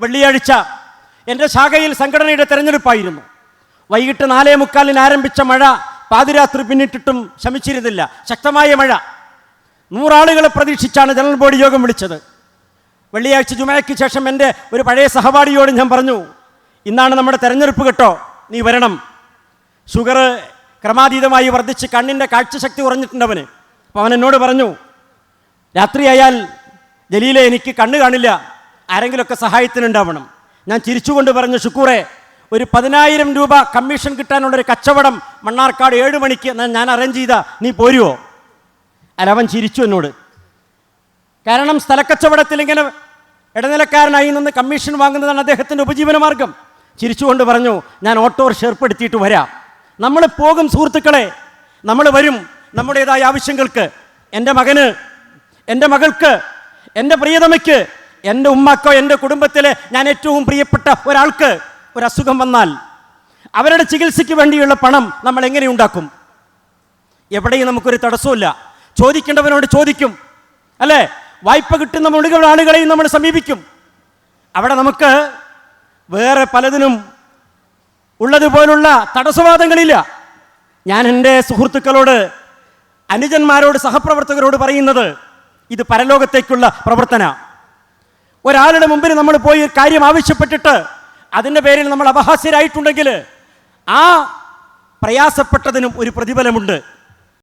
വെള്ളിയാഴ്ച എൻ്റെ ശാഖയിൽ സംഘടനയുടെ തെരഞ്ഞെടുപ്പായിരുന്നു. വൈകിട്ട് 4:45 ആരംഭിച്ച മഴ പാതിരാത്രി പിന്നിട്ടിട്ടും ശമിച്ചിരുന്നില്ല. ശക്തമായ മഴ. 100 ആളുകളെ പ്രതീക്ഷിച്ചാണ് ജനറൽ ബോഡി യോഗം വിളിച്ചത്. വെള്ളിയാഴ്ച ജുമയ്ക്ക് ശേഷം എൻ്റെ ഒരു പഴയ സഹപാഠിയോട് ഞാൻ പറഞ്ഞു, ഇന്നാണ് നമ്മുടെ തെരഞ്ഞെടുപ്പ് കേട്ടോ, നീ വരണം. ഷുഗർ ക്രമാതീതമായി വർദ്ധിച്ച് കണ്ണിൻ്റെ കാഴ്ചശക്തി കുറഞ്ഞിട്ടുണ്ടവന്. അപ്പോൾ അവൻ എന്നോട് പറഞ്ഞു, രാത്രിയായാൽ ജലീലെ എനിക്ക് കണ്ണ് കാണില്ല, ആരെങ്കിലുമൊക്കെ സഹായത്തിനുണ്ടാവണം. ഞാൻ ചിരിച്ചുകൊണ്ട് പറഞ്ഞു, ഷുക്കൂറെ, ഒരു 10,000 രൂപ കമ്മീഷൻ കിട്ടാനുള്ളൊരു കച്ചവടം മണ്ണാർക്കാട് 7 മണിക്ക് ഞാൻ അറേഞ്ച് ചെയ്താൽ നീ പോരുമോ? അല്ല, അവൻ ചിരിച്ചു എന്നോട്. കാരണം സ്ഥലക്കച്ചവടത്തിൽ ഇങ്ങനെ ഇടനിലക്കാരനായി നിന്ന് കമ്മീഷൻ വാങ്ങുന്നതാണ് അദ്ദേഹത്തിൻ്റെ ഉപജീവന മാർഗം. ചിരിച്ചുകൊണ്ട് പറഞ്ഞു, ഞാൻ ഓട്ടോറിക്ഷ ഏർപ്പെടുത്തിയിട്ട് വരാം. നമ്മൾ പോകും സുഹൃത്തുക്കളെ, നമ്മൾ വരും നമ്മുടേതായ ആവശ്യങ്ങൾക്ക്. എൻ്റെ മകന്, എൻ്റെ മകൾക്ക്, എൻ്റെ പ്രിയതമയ്ക്ക്, എൻ്റെ ഉമ്മക്കോ, എൻ്റെ കുടുംബത്തിലെ ഞാൻ ഏറ്റവും പ്രിയപ്പെട്ട ഒരാൾക്ക് ഒരു അസുഖം വന്നാൽ അവരുടെ ചികിത്സയ്ക്ക് വേണ്ടിയുള്ള പണം നമ്മൾ എങ്ങനെ ഉണ്ടാക്കും? എവിടെയും നമുക്കൊരു തടസ്സമില്ല. ചോദിക്കേണ്ടവനോട് ചോദിക്കും, അല്ലേ? വായ്പ കിട്ടുന്ന മുഴുവൻ ആളുകളെയും നമ്മൾ സമീപിക്കും. അവിടെ നമുക്ക് വേറെ പലതിനും ഉള്ളതുപോലുള്ള തടസ്സവാദങ്ങളില്ല. ഞാൻ എൻ്റെ സുഹൃത്തുക്കളോട്, അനുജന്മാരോട്, സഹപ്രവർത്തകരോട് പറയുന്നത്, ഇത് പരലോകത്തേക്കുള്ള പ്രവർത്തന. ഒരാളുടെ മുമ്പിൽ നമ്മൾ പോയി ഒരു കാര്യം ആവശ്യപ്പെട്ടിട്ട് അതിൻ്റെ പേരിൽ നമ്മൾ അപഹാസ്യരായിട്ടുണ്ടെങ്കിൽ ആ പ്രയാസപ്പെട്ടതിനും ഒരു പ്രതിഫലമുണ്ട്.